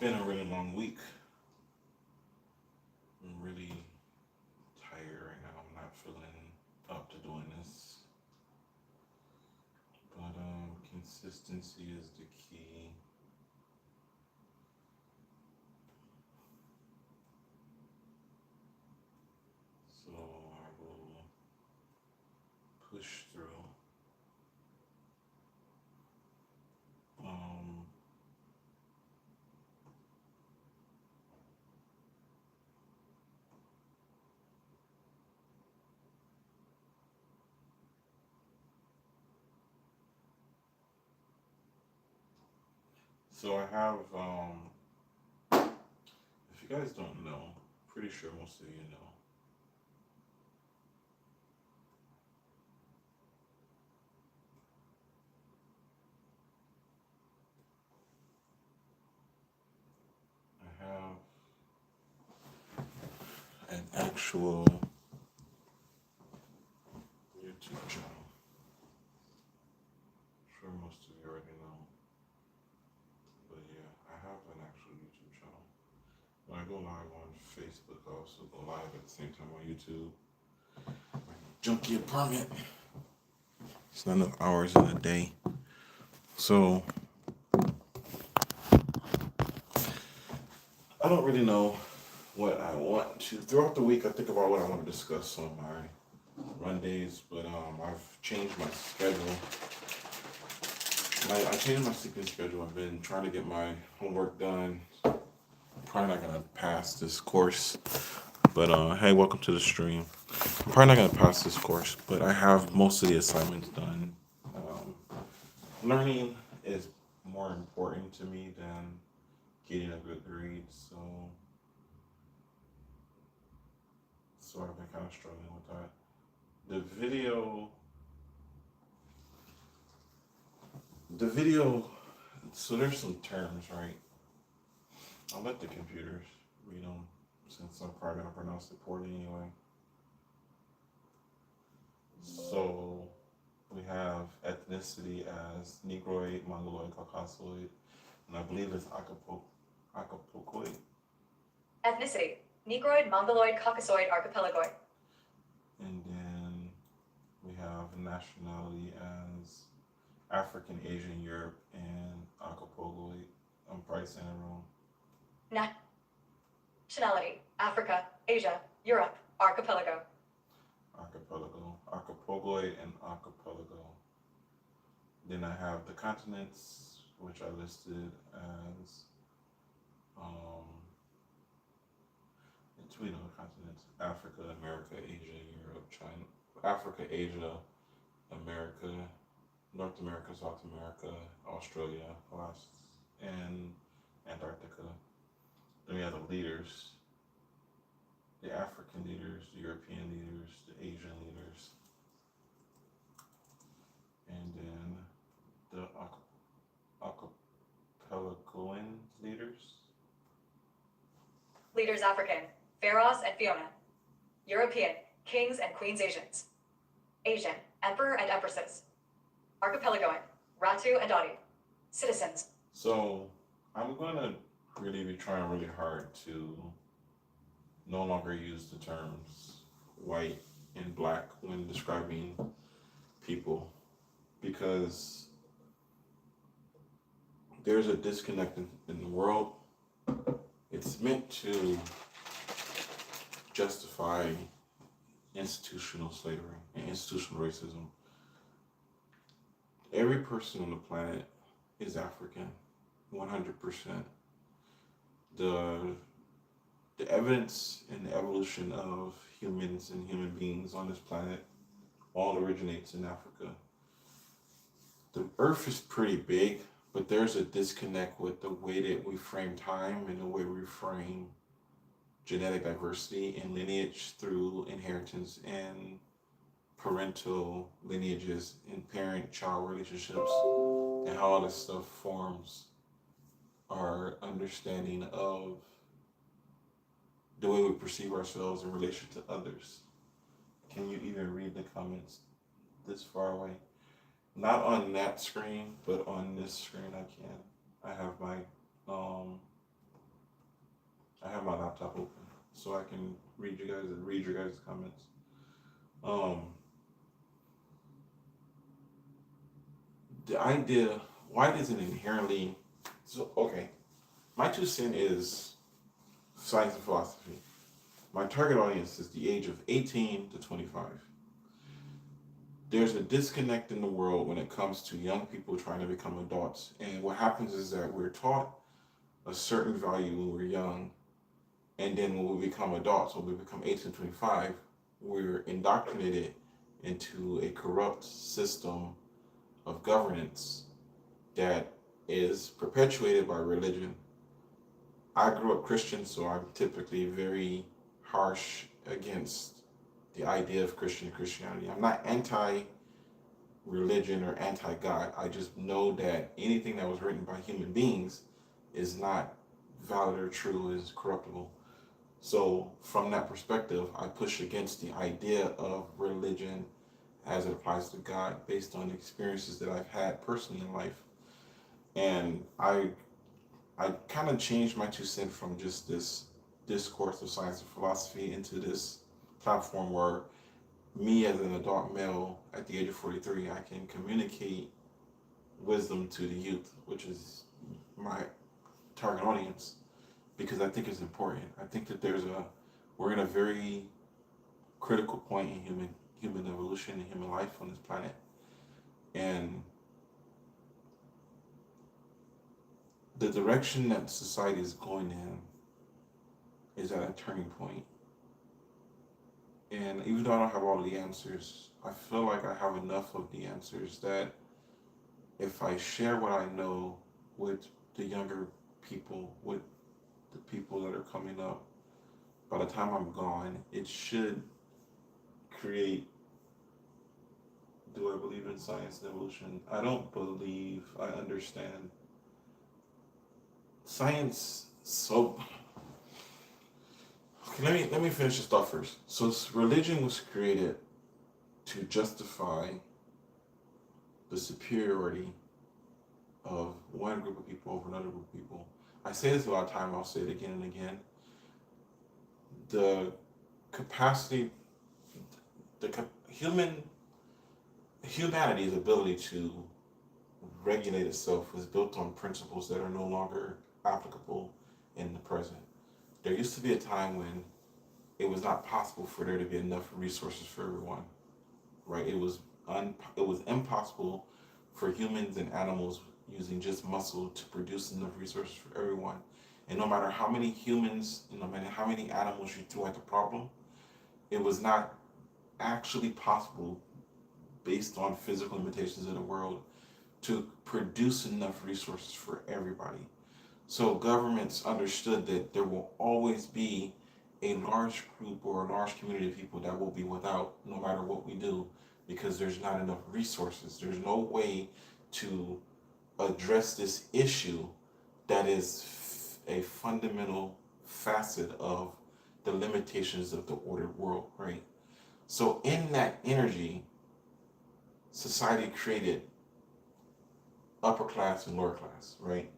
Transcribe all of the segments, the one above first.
been a really long week. I'm really tired right now. I'm not feeling up to doing this. But consistency is the key. So I will push through. Um, so I have, if you guys don't know, pretty sure most of you know, I have an actual YouTube channel. I'm sure most of you already know. But yeah, I have an actual YouTube channel. When I go live on Facebook, I also go live at the same time on YouTube. Junkie apartment. It's not enough hours in a day. So I don't really know what I want to. Throughout the week, I think about what I want to discuss on my Rundays, but I've changed my schedule. I changed my sleeping schedule. I've been trying to get my homework done. Probably not gonna pass this course, but hey, welcome to the stream. I'm probably not gonna pass this course, but I have most of the assignments done. Um, Learning is more important to me than getting a good grade, so I've been kind of struggling with that. The video, the video. So there's some terms, right? I'll let the computers read them since I'm probably gonna pronounce it poorly anyway. So we have ethnicity as Negroid, Mongoloid, Caucasoid, and I believe it's Acapulcoid. Ethnicity: Negroid, Mongoloid, Caucasoid, Archipelagoan. And then we have nationality as African, Asian, Europe, and Acapulcoid. I'm probably saying it wrong. Nationality: Africa, Asia, Europe, Archipelago. Archipelago, Archipelagoid, and Archipelago. Then I have the continents, which I listed as um, we know the continents: Africa, America, Asia, Europe, China. Africa, Asia, America, North America, South America, Australia, and Antarctica. Then we have the leaders: the African leaders, the European leaders, the Asian leaders, and then the Archipelagoan leaders. Leaders: African, Pharoah and Pheona. European, kings and queens Asians. Asian, emperor and empresses. Archipelagoan, Ratu and Adi. Citizens. So I'm gonna really be trying really hard to no longer use the terms white and black when describing people because there's a disconnect in the world. It's meant to justify institutional slavery and institutional racism. Every person on the planet is African, 100%. The the evidence in the evolution of humans and human beings on this planet all originates in Africa. The Earth is pretty big, but there's a disconnect with the way that we frame time and the way we frame genetic diversity and lineage through inheritance and parental lineages and parent-child relationships and how all this stuff forms our understanding of the way we perceive ourselves in relation to others. Can you even read the comments this far away? Not on that screen, but on this screen I can. I have my I have my laptop open so I can read your guys' comments. Um, the idea, why does it inherently? So okay, my 2 cents is science and philosophy. My target audience is the age of 18 to 25. There's a disconnect in the world when it comes to young people trying to become adults. And what happens is that we're taught a certain value when we're young, and then when we become adults, when we become 18 to 25, we're indoctrinated into a corrupt system of governance that is perpetuated by religion. I grew up Christian, so I'm typically very harsh against the idea of Christianity. I'm not anti religion or anti God. I just know that anything that was written by human beings is not valid or true, is corruptible. So, from that perspective, I push against the idea of religion as it applies to God based on the experiences that I've had personally in life. And I kind of changed my 2 cents from just this discourse of science and philosophy into this platform where me as an adult male at the age of 43, I can communicate wisdom to the youth, which is my target audience, because I think it's important. I think that we're in a very critical point in human evolution and human life on this planet. And the direction that society is going in is at a turning point. And even though I don't have all the answers, I feel like I have enough of the answers that if I share what I know with the younger people, with the people that are coming up, by the time I'm gone, it should create. Do I believe in science and evolution? I don't believe I understand science. So okay, let me finish this thought first. So religion was created to justify the superiority of one group of people over another group of people. I say this a lot of time. I'll say it again and again. The capacity, humanity's ability to regulate itself was built on principles that are no longer applicable in the present. There used to be a time when it was not possible for there to be enough resources for everyone, right? It was impossible for humans and animals using just muscle to produce enough resources for everyone. And no matter how many humans, no matter how many animals you threw at the problem, it was not actually possible, based on physical limitations of the world, to produce enough resources for everybody. So governments understood that there will always be a large group or a large community of people that will be without no matter what we do, because there's not enough resources. There's no way to address this issue that is a fundamental facet of the limitations of the ordered world, right? So in that energy, society created upper class and lower class, right?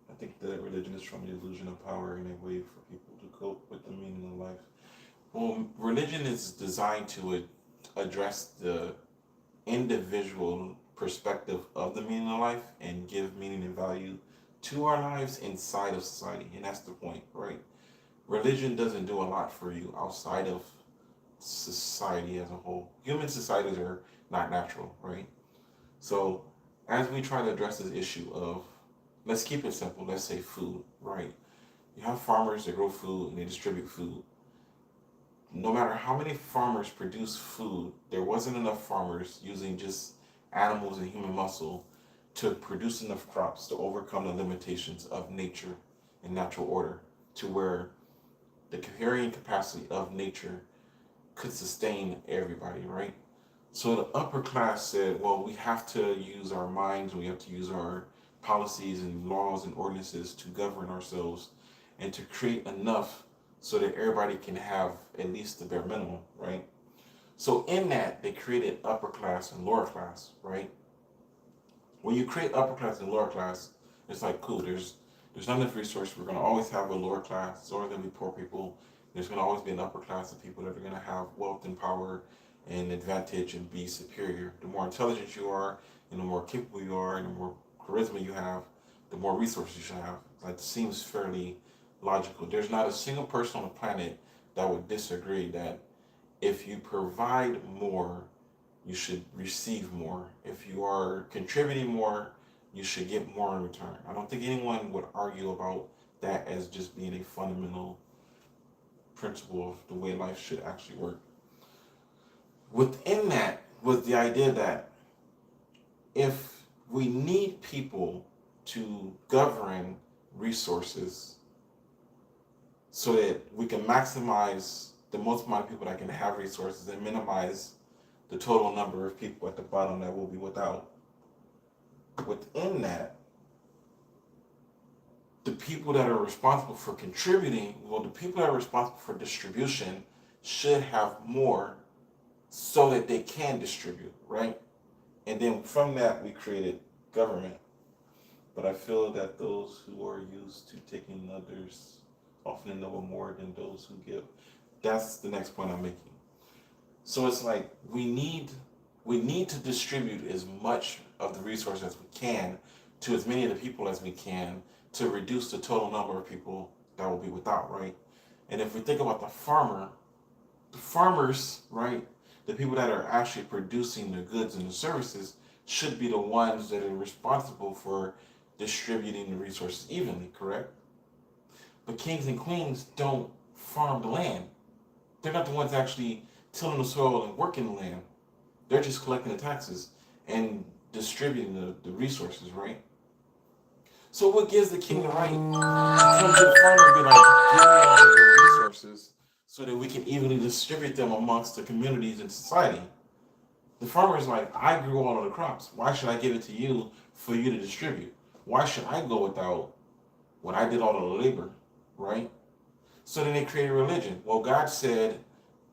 I think that religion is from the illusion of power in a way for people to cope with the meaning of life. Well, religion is designed to address the individual perspective of the meaning of life and give meaning and value to our lives inside of society. And that's the point, right? Religion doesn't do a lot for you outside of society as a whole. Human societies are not natural, right? So as we try to address this issue of, let's keep it simple, let's say food, right? You have farmers that grow food and they distribute food. No matter how many farmers produce food, there wasn't enough farmers using just animals and human muscle to produce enough crops to overcome the limitations of nature and natural order, to where the carrying capacity of nature could sustain everybody, right? So the upper class said, well, we have to use our minds, we have to use our policies and laws and ordinances to govern ourselves and to create enough so that everybody can have at least the bare minimum, right? So in that, they created upper class and lower class, right? When you create upper class and lower class, it's like, cool, there's There's not enough resources. We're going to always have a lower class. There's always going to be poor people. There's going to always be an upper class of people that are going to have wealth and power and advantage and be superior. The more intelligent you are, and the more capable you are, and the more charisma you have, the more resources you should have. Like, it seems fairly logical. There's not a single person on the planet that would disagree that if you provide more, you should receive more. If you are contributing more, you should get more in return. I don't think anyone would argue about that as just being a fundamental principle of the way life should actually work. Within that was the idea that if we need people to govern resources so that we can maximize the most amount of people that can have resources and minimize the total number of people at the bottom that will be without. Within that, the people that are responsible for contributing, well, the people that are responsible for distribution should have more so that they can distribute, right? And then from that, we created government. But I feel that those who are used to taking others often know more than those who give. That's the next point I'm making. So it's like we need to distribute as much of the resources as we can to as many of the people as we can to reduce the total number of people that will be without, right? And if we think about the farmers, right, the people that are actually producing the goods and the services should be the ones that are responsible for distributing the resources evenly, correct? But kings and queens don't farm the land. They're not the ones actually tilling the soil and working the land. They're just collecting the taxes and distributing the resources, right? So what gives the king the right to come to the farmer and be like, give me all of your resources so that we can evenly distribute them amongst the communities and society? The farmer is like, I grew all of the crops. Why should I give it to you for you to distribute? Why should I go without when I did all of the labor, right? So then they created a religion. Well, God said,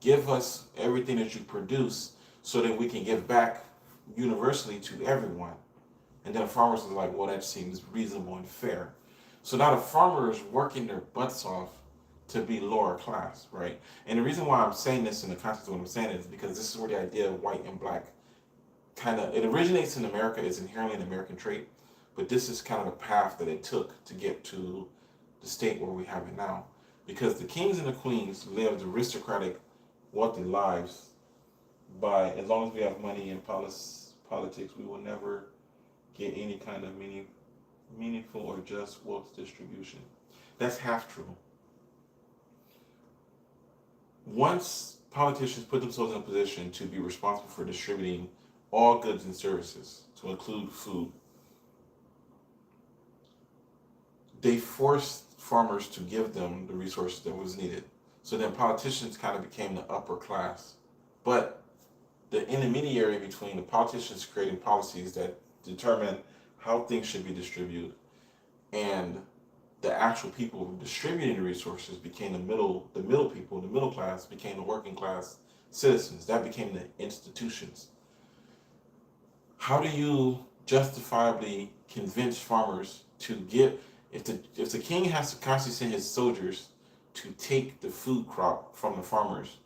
give us everything that you produce so that we can give back universally to everyone. And then the farmers are like, well, that seems reasonable and fair. So now the farmer is working their butts off to be lower class, right? And the reason why I'm saying this in the context of what I'm saying is because this is where the idea of white and black it originates in America, it's inherently an American trait, but this is kind of the path that it took to get to the state where we have it now. Because the kings and the queens lived aristocratic, wealthy lives by, as long as we have money in politics, we will never get any kind of meaningful or just wealth distribution. That's half true. Once politicians put themselves in a position to be responsible for distributing all goods and services, to include food, they forced farmers to give them the resources that was needed. So then politicians kind of became the upper class. But the intermediary between the politicians creating policies that determine how things should be distributed and the actual people distributing the resources became the middle people, the middle class became the working class citizens. That became the institutions. How do you justifiably convince farmers to give, if the king has to constantly send his soldiers to take the food crop from the farmers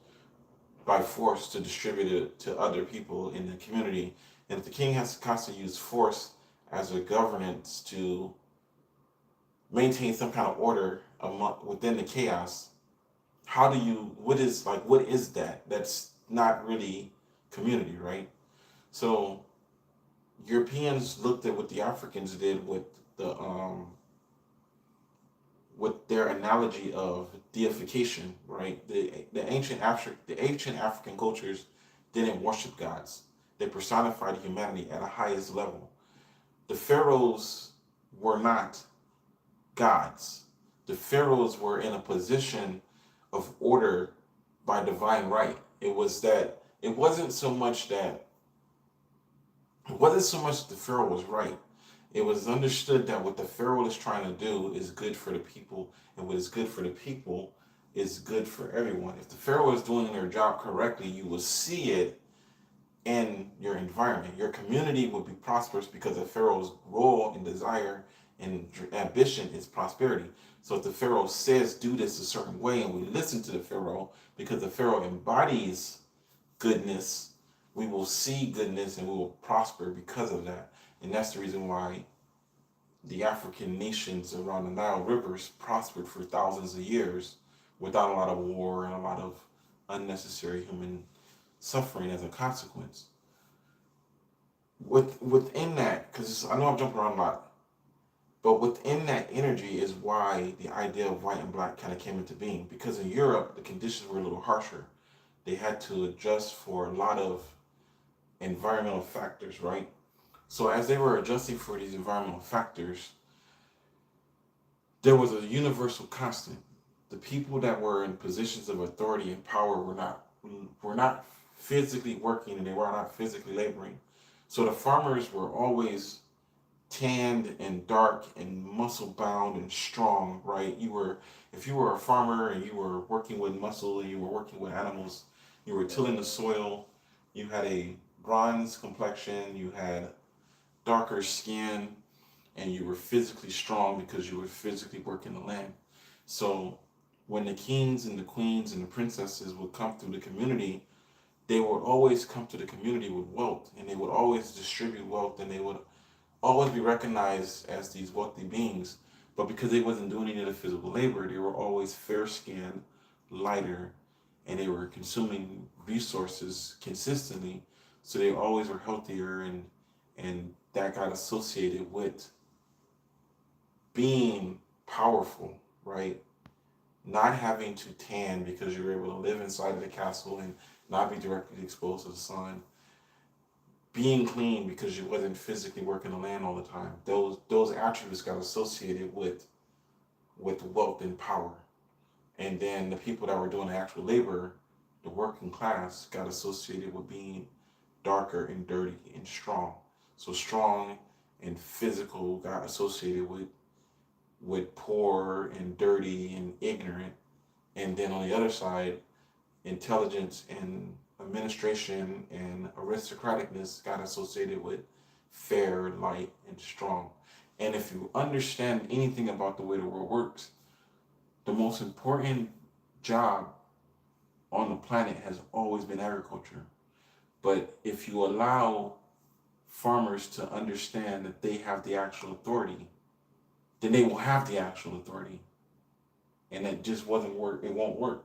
by force to distribute it to other people in the community, and if the king has to constantly use force as a governance to maintain some kind of order within the chaos, what is that? That's not really community, right? So Europeans looked at what the Africans did with their analogy of deification, right? The ancient African cultures didn't worship gods. They personified humanity at a highest level. The pharaohs were not gods. The pharaohs were in a position of order by divine right. It wasn't so much that the pharaoh was right. It was understood that what the pharaoh is trying to do is good for the people, and what is good for the people is good for everyone. If the pharaoh is doing their job correctly, you will see it in your environment. Your community will be prosperous because the pharaoh's role and desire and ambition is prosperity. So if the Pharaoh says do this a certain way and we listen to the Pharaoh because the Pharaoh embodies goodness, we will see goodness and we will prosper because of that. And that's the reason why the African nations around the Nile rivers prospered for thousands of years without a lot of war and a lot of unnecessary human suffering as a consequence. Within that, because I know I'm jumping around a lot, but within that energy is why the idea of white and black kind of came into being. Because in Europe, the conditions were a little harsher. They had to adjust for a lot of environmental factors, right? So as they were adjusting for these environmental factors, there was a universal constant. The people that were in positions of authority and power were not physically working and they were not physically laboring. So the farmers were always tanned and dark and muscle bound and strong, right? If you were a farmer and you were working with muscle and you were working with animals, you were tilling the soil, you had a bronze complexion, you had darker skin, and you were physically strong because you were physically working the land. So when the kings and the queens and the princesses would come through the community, they would always come to the community with wealth, and they would always distribute wealth, and they would always be recognized as these wealthy beings. But because they wasn't doing any of the physical labor, they were always fair skinned, lighter, and they were consuming resources consistently. So they always were healthier, and that got associated with being powerful, right? Not having to tan because you were able to live inside of the castle and not be directly exposed to the sun. Being clean because you wasn't physically working the land all the time. Those attributes got associated with wealth and power. And then the people that were doing the actual labor, the working class, got associated with being darker and dirty and strong. So strong and physical got associated with poor and dirty and ignorant. And then on the other side, intelligence and administration and aristocraticness got associated with fair, light, and strong. And if you understand anything about the way the world works, the most important job on the planet has always been agriculture. But if you allow farmers to understand that they have the actual authority, then they will have the actual authority. And it just wasn't work, it won't work.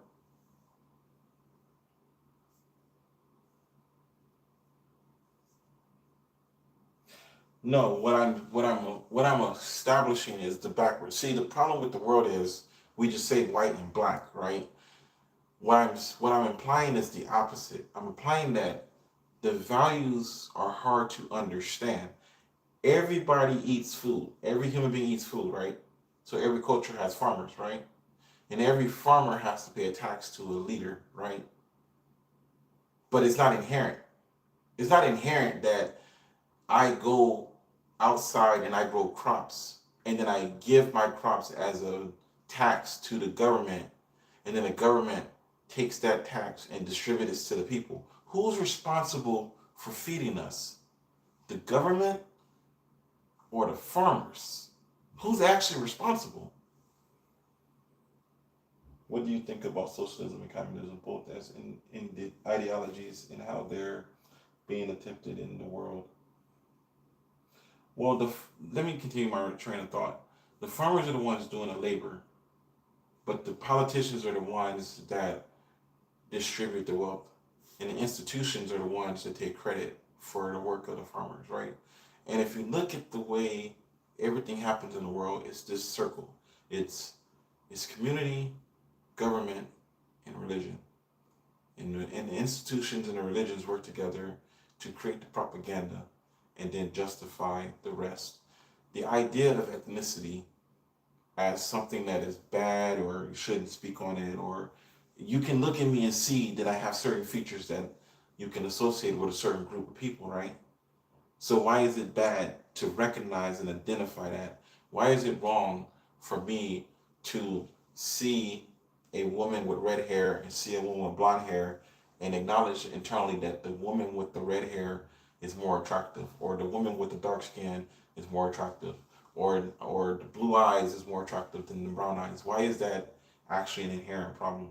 No, what I'm establishing is the backwards. See, the problem with the world is we just say white and black, right? What I'm implying is the opposite. I'm implying that the values are hard to understand. Everybody eats food. Every human being eats food, right? So every culture has farmers, right? And every farmer has to pay a tax to a leader, right? But it's not inherent. It's not inherent that I go outside and I grow crops and then I give my crops as a tax to the government, and then the government takes that tax and distributes it to the people. Who's responsible for feeding us? The government or the farmers? Who's actually responsible? What do you think about socialism and communism, both as in the ideologies and how they're being attempted in the world? Well, let me continue my train of thought. The farmers are the ones doing the labor, but the politicians are the ones that distribute the wealth, and the institutions are the ones that take credit for the work of the farmers, right? And if you look at the way everything happens in the world, it's this circle. It's community, government, and religion. And the institutions and the religions work together to create the propaganda and then justify the rest. The idea of ethnicity as something that is bad or you shouldn't speak on it, or you can look at me and see that I have certain features that you can associate with a certain group of people, right? So why is it bad to recognize and identify that? Why is it wrong for me to see a woman with red hair and see a woman with blonde hair and acknowledge internally that the woman with the red hair is more attractive, or the woman with the dark skin is more attractive, or the blue eyes is more attractive than the brown eyes. Why is that actually an inherent problem?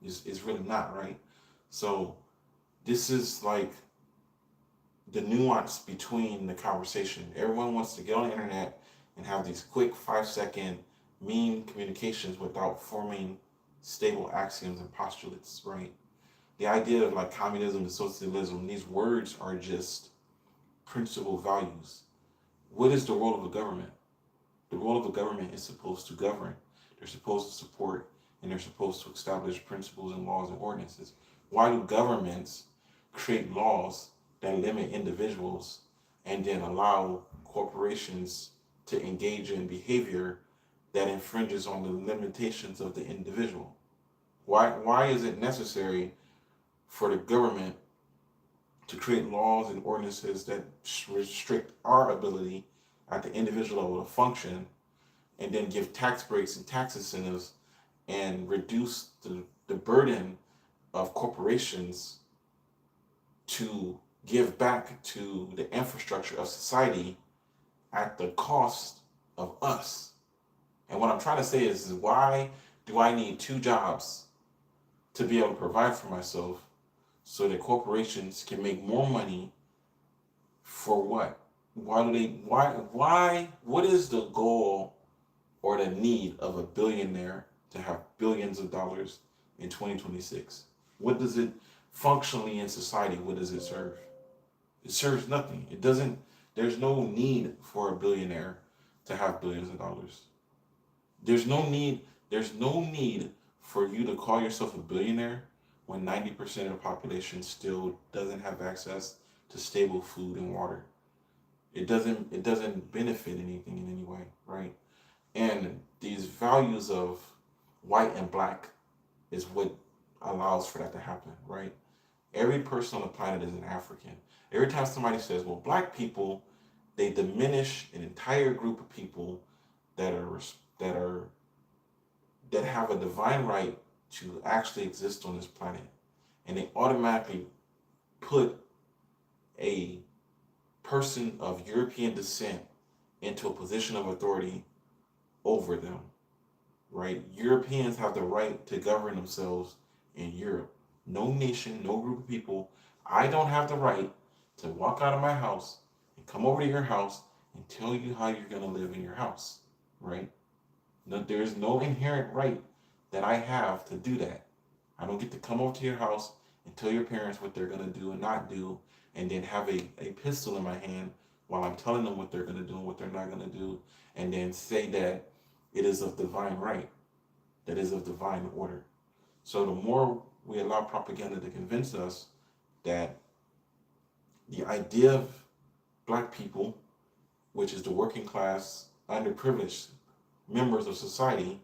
It's really not, right? So this is like the nuance between the conversation. Everyone wants to get on the internet and have these quick 5-second meme communications without forming stable axioms and postulates, right? The idea of like communism and socialism, these words are just principal values. What is the role of a government? The role of a government is supposed to govern. They're supposed to support and they're supposed to establish principles and laws and ordinances. Why do governments create laws that limit individuals and then allow corporations to engage in behavior that infringes on the limitations of the individual? Why is it necessary for the government to create laws and ordinances that restrict our ability at the individual level to function, and then give tax breaks and tax incentives and reduce the burden of corporations to give back to the infrastructure of society at the cost of us? And what I'm trying to say is why do I need 2 jobs to be able to provide for myself so that corporations can make more money? For what? What is the goal or the need of a billionaire to have billions of dollars in 2026? What does it functionally in society, what does it serve? It serves nothing. It doesn't, there's no need for a billionaire to have billions of dollars. There's no need for you to call yourself a billionaire when 90% of the population still doesn't have access to stable food and water. It doesn't benefit anything in any way, right? And these values of white and black is what allows for that to happen, right? Every person on the planet is an African. Every time somebody says, well, black people, they diminish an entire group of people that have a divine right to actually exist on this planet. And they automatically put a person of European descent into a position of authority over them, right? Europeans have the right to govern themselves in Europe. No nation, no group of people. I don't have the right to walk out of my house and come over to your house and tell you how you're going to live in your house, right? No, there's no inherent right that I have to do that. I don't get to come over to your house and tell your parents what they're going to do and not do, and then have a pistol in my hand while I'm telling them what they're going to do and what they're not going to do, and then say that it is of divine right, that is of divine order. So the more we allow propaganda to convince us that the idea of black people, which is the working class, underprivileged members of society,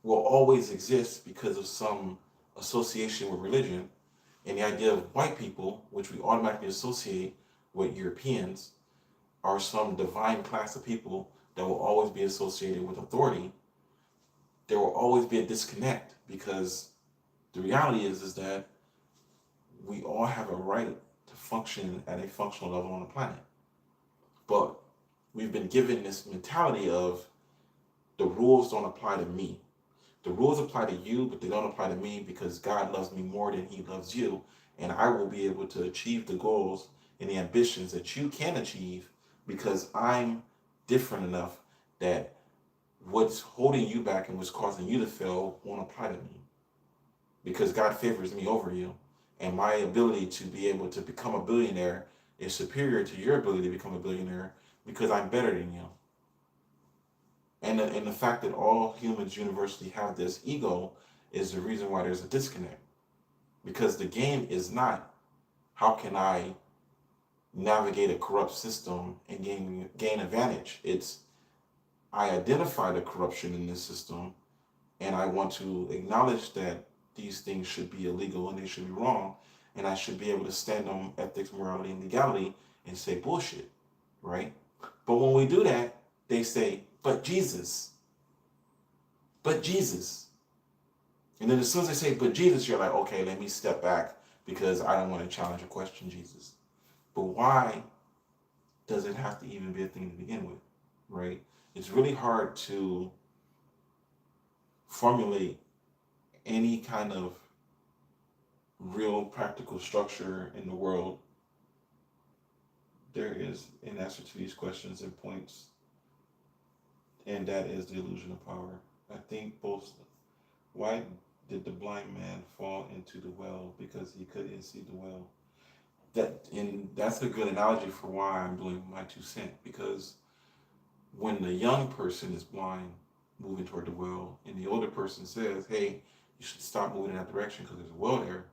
will always exist because of some association with religion, and the idea of white people, which we automatically associate with Europeans, are some divine class of people that will always be associated with authority. There will always be a disconnect, because the reality is that we all have a right to function at a functional level on the planet. But we've been given this mentality of the rules don't apply to me. The rules apply to you, but they don't apply to me because God loves me more than he loves you. And I will be able to achieve the goals and the ambitions that you can achieve because I'm different enough that what's holding you back and what's causing you to fail won't apply to me. Because God favors me over you. And my ability to be able to become a billionaire is superior to your ability to become a billionaire because I'm better than you. And the fact that all humans universally have this ego is the reason why there's a disconnect. Because the game is not how can I navigate a corrupt system and gain advantage. It's I identify the corruption in this system and I want to acknowledge that these things should be illegal and they should be wrong, and I should be able to stand on ethics, morality, and legality and say bullshit, right? But when we do that, they say, but Jesus. But Jesus. And then as soon as they say, but Jesus, you're like, okay, let me step back because I don't want to challenge or question Jesus. But why does it have to even be a thing to begin with, right? It's really hard to formulate any kind of real practical structure in the world. There is an answer to these questions and points, and that is the illusion of power. I think both. Why did the blind man fall into the well? Because he couldn't see the well. That's a good analogy for why I'm doing my 2 cent. Because when the young person is blind, moving toward the well, and the older person says, "Hey, you should stop moving in that direction because there's a well there,"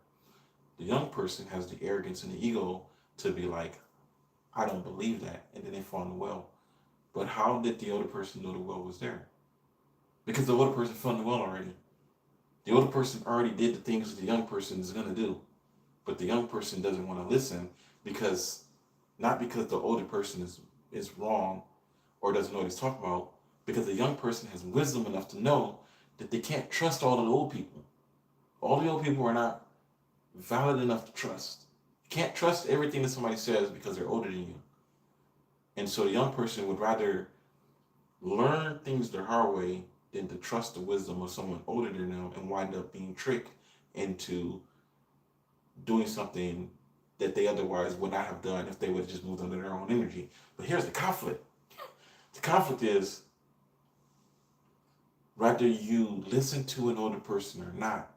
the young person has the arrogance and the ego to be like, "I don't believe that," and then they fall in the well. But how did the older person know the well was there? Because the older person fell in the well already. The older person already did the things the young person is going to do. But the young person doesn't want to listen because, not because the older person is wrong or doesn't know what he's talking about, because the young person has wisdom enough to know that they can't trust all of the old people. All the old people are not valid enough to trust. You can't trust everything that somebody says because they're older than you. And so the young person would rather learn things the hard way than to trust the wisdom of someone older than them and wind up being tricked into doing something that they otherwise would not have done if they would have just moved under their own energy. But here's the conflict. The conflict is, whether you listen to an older person or not,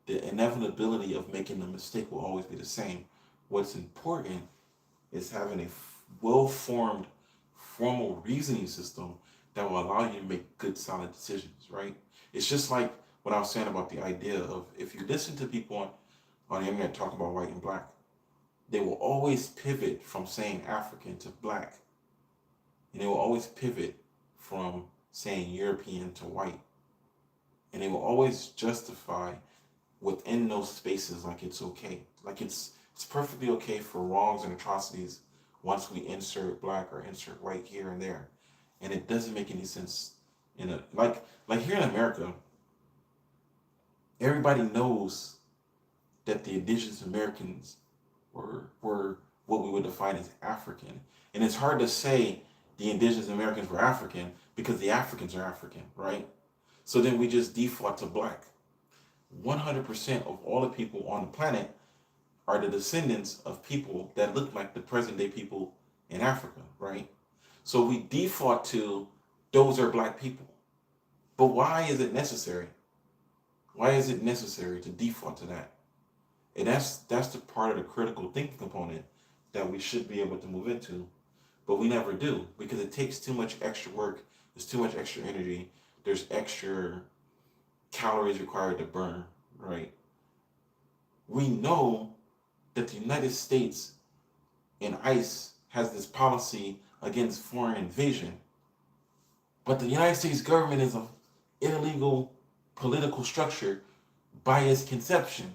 the inevitability of making a mistake will always be the same. What's important is having a well-formed, formal reasoning system that will allow you to make good, solid decisions, right? It's just like what I was saying about the idea of, if you listen to people on the internet talk about white and black, they will always pivot from saying African to black. And they will always pivot from saying European to white. And they will always justify within those spaces like it's okay. Like it's perfectly okay for wrongs and atrocities once we insert black or insert white here and there. And it doesn't make any sense like here in America, everybody knows that the indigenous Americans were what we would define as African. And it's hard to say the indigenous Americans were African because the Africans are African, right? So then we just default to black. 100% of all the people on the planet are the descendants of people that look like the present day people in Africa, right? So we default to those are black people. But why is it necessary? Why is it necessary to default to that? And that's the part of the critical thinking component that we should be able to move into. But we never do because it takes too much extra work. There's too much extra energy. There's extra calories required to burn, right? We know that the United States and ICE has this policy against foreign invasion. But the United States government is an illegal political structure by its conception.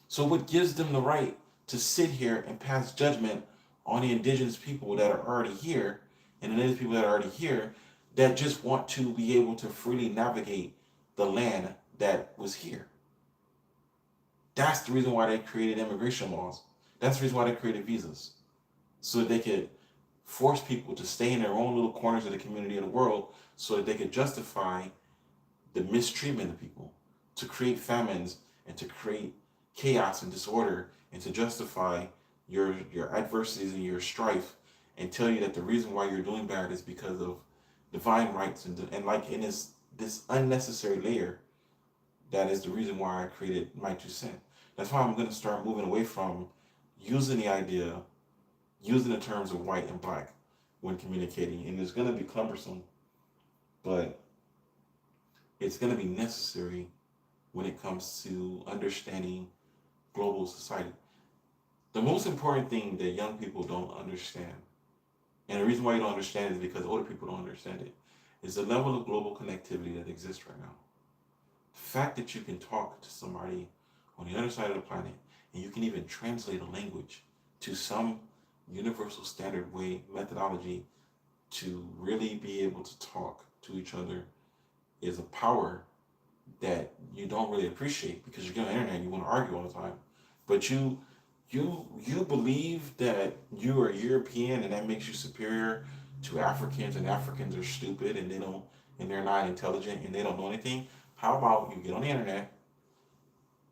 So what gives them the right to sit here and pass judgment on the indigenous people that are already here and the native people that are already here that just want to be able to freely navigate the land that was here? That's the reason why they created immigration laws. That's the reason why they created visas. So that they could force people to stay in their own little corners of the community of the world so that they could justify the mistreatment of people, to create famines and to create chaos and disorder and to justify your adversities and your strife and tell you that the reason why you're doing bad is because of divine rights and like in this unnecessary layer. That is the reason why I created my 2 cent. That's why I'm going to start moving away from using the terms of white and black when communicating. And it's going to be cumbersome, but it's going to be necessary when it comes to understanding global society. The most important thing that young people don't understand, and the reason why you don't understand it is because older people don't understand it, is the level of global connectivity that exists right now. The fact that you can talk to somebody on the other side of the planet and you can even translate a language to some universal standard way methodology to really be able to talk to each other is a power that you don't really appreciate because you get on the internet and you want to argue all the time. But you believe that you are European and that makes you superior to Africans, and Africans are stupid and they're not intelligent and they don't know anything. How about you get on the internet,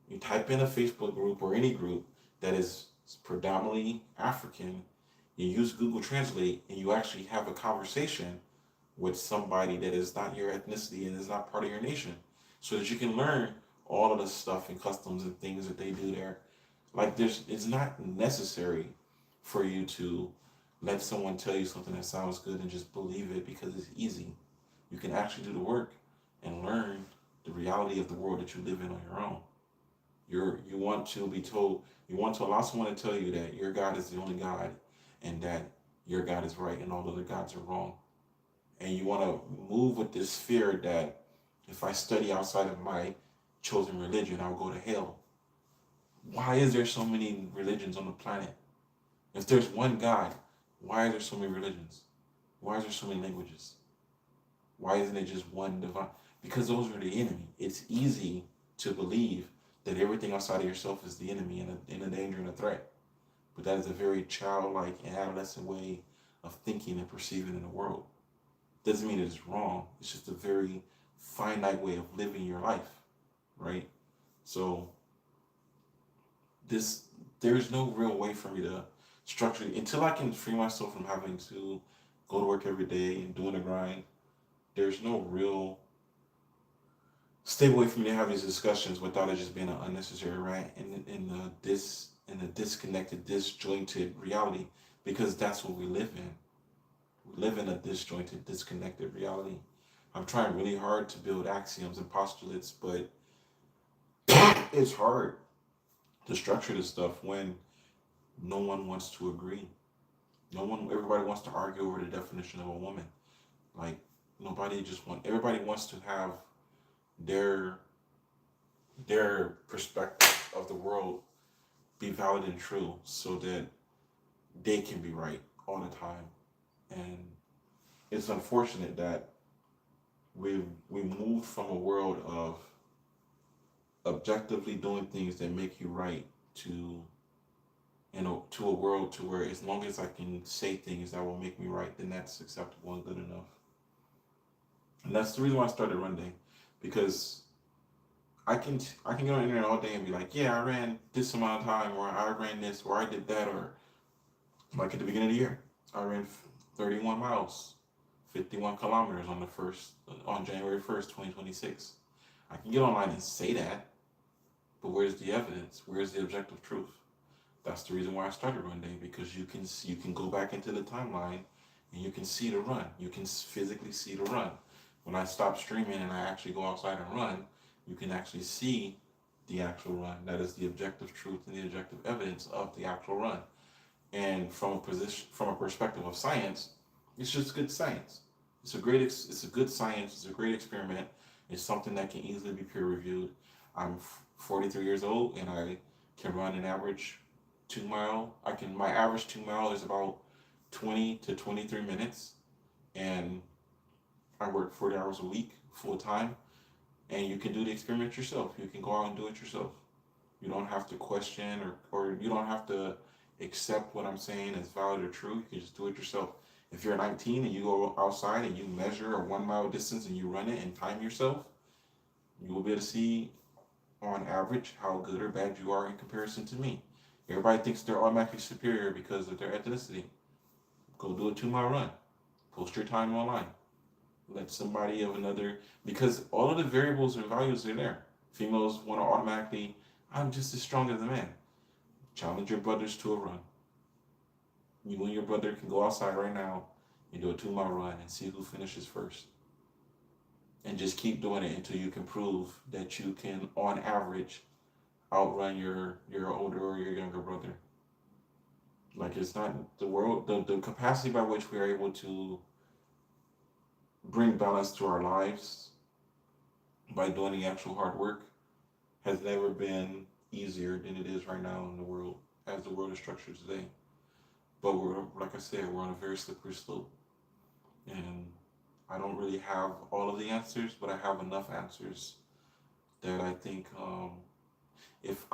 you type in a Facebook group or any group that is predominantly African, you use Google Translate and you actually have a conversation with somebody that is not your ethnicity and is not part of your nation, so that you can learn all of the stuff and customs and things that they do there. Like it's not necessary for you to let someone tell you something that sounds good and just believe it because it's easy. You can actually do the work and learn the reality of the world that you live in on your own. You want to be told, you want to allow someone to tell you that your God is the only God and that your God is right and all other gods are wrong. And you want to move with this fear that if I study outside of my chosen religion, I'll go to hell. Why is there so many religions on the planet? If there's one God, why are there so many religions? Why is there so many languages? Why isn't it just one divine? Because those are the enemy. It's easy to believe that everything outside of yourself is the enemy and a danger and a threat. But that is a very childlike and adolescent way of thinking and perceiving in the world. Doesn't mean it's wrong. It's just a very finite way of living your life, right? So there's no real way for me to structure it until I can free myself from having to go to work every day and doing the grind. There's no real stable way for me to have these discussions without it just being an unnecessary rant in a disconnected, disjointed reality, because that's what we live in. We live in a disjointed, disconnected reality. I'm trying really hard to build axioms and postulates, but it's hard to structure this stuff when no one wants to agree. Everybody wants to argue over the definition of a woman. Like, everybody wants to have their perspective of the world be valid and true so that they can be right all the time. And it's unfortunate that we moved from a world of objectively doing things that make you right to to a world to where as long as I can say things that will make me right, then that's acceptable and good enough. And that's the reason why I started Runday, because I can get on the internet all day and be like, yeah, I ran this amount of time, or I ran this, or I did that, or like at the beginning of the year, I ran 31 miles, 51 kilometers on January 1st, 2026. I can get online and say that, but where's the evidence? Where's the objective truth? That's the reason why I started Runday, because you can go back into the timeline and you can see the run. You can physically see the run. When I stop streaming and I actually go outside and run, you can actually see the actual run. That is the objective truth and the objective evidence of the actual run. And from a perspective of science, it's just good science. It's a good science. It's a great experiment. It's something that can easily be peer reviewed. I'm 43 years old and I can run an average 2 mile. My average 2 mile is about 20 to 23 minutes, and I work 40 hours a week full time. And you can do the experiment yourself. You can go out and do it yourself. You don't have to question or you don't have to accept what I'm saying as valid or true. You can just do it yourself. If you're 19 and you go outside and you measure a 1 mile distance and you run it and time yourself, you will be able to see on average how good or bad you are in comparison to me. Everybody thinks they're automatically superior because of their ethnicity. Go do a 2 mile run. Post your time online. Let somebody of another, because all of the variables and values are there. Females want to automatically, I'm just as strong as a man. Challenge your brothers to a run. You and your brother can go outside right now and do a 2 mile run and see who finishes first. And just keep doing it until you can prove that you can, on average, outrun your older or your younger brother. Like, it's not the world, the capacity by which we are able to bring balance to our lives by doing the actual hard work has never been easier than it is right now in the world, as the world is structured today. But like I said, we're on a very slippery slope. And I don't really have all of the answers, but I have enough answers that I think if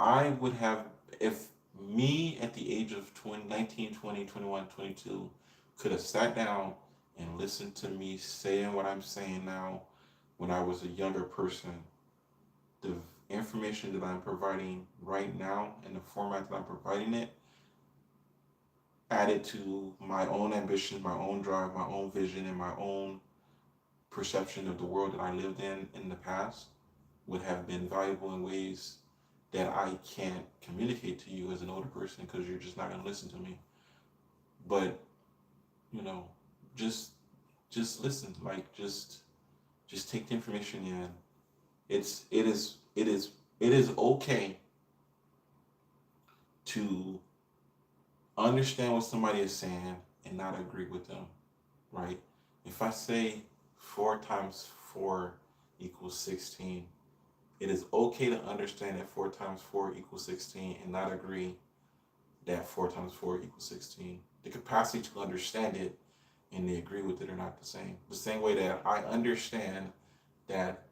me at the age of 20, 19, 20, 21, 22 could have sat down and listen to me saying what I'm saying now when I was a younger person, the information that I'm providing right now and the format that I'm providing it added to my own ambition, my own drive, my own vision, and my own perception of the world that I lived in the past would have been valuable in ways that I can't communicate to you as an older person because you're just not going to listen to me. But you know, just listen, like just take the information in. It is okay to understand what somebody is saying and not agree with them, right? If I say 4 times 4 equals 16, it is okay to understand that 4 times 4 equals 16 and not agree that 4 times 4 equals 16. The capacity to understand it and they agree with it are not the same. The same way that I understand that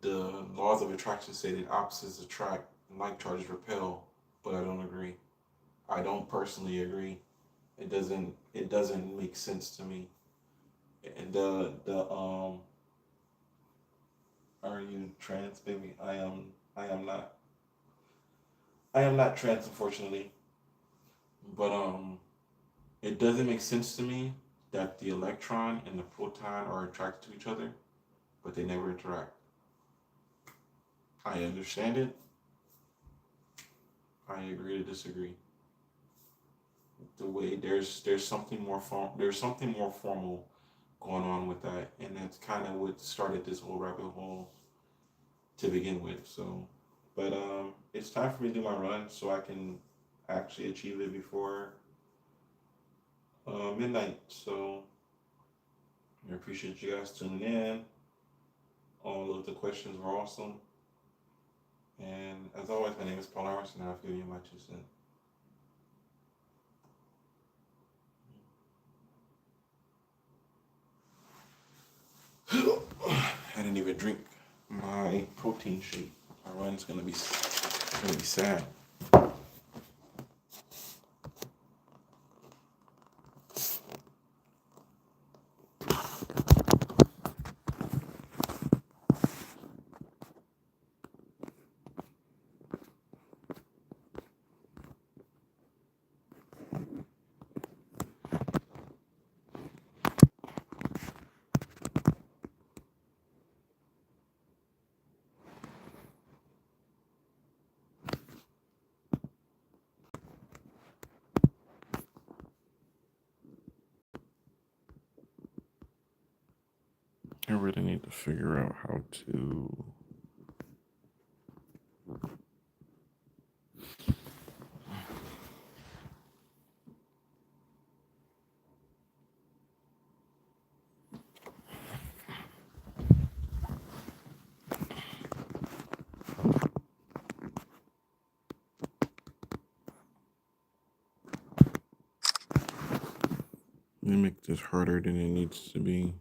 the laws of attraction say that opposites attract and like charges repel, but I don't agree. I don't personally agree. It doesn't make sense to me. And the are you trans, baby? I am not trans, unfortunately. But it doesn't make sense to me that the electron and the proton are attracted to each other, but they never interact. I understand it. I agree to disagree. The way there's something more formal going on with that, and that's kind of what started this whole rabbit hole to begin with. So, but it's time for me to do my run so I can actually achieve it before midnight. So I appreciate you guys tuning in. All of the questions were awesome. And as always, my name is Paul Emerson, and I'll give you my 2 cents. I didn't even drink my protein shake. My run's gonna be sad. I really need to figure out how to make this harder than it needs to be.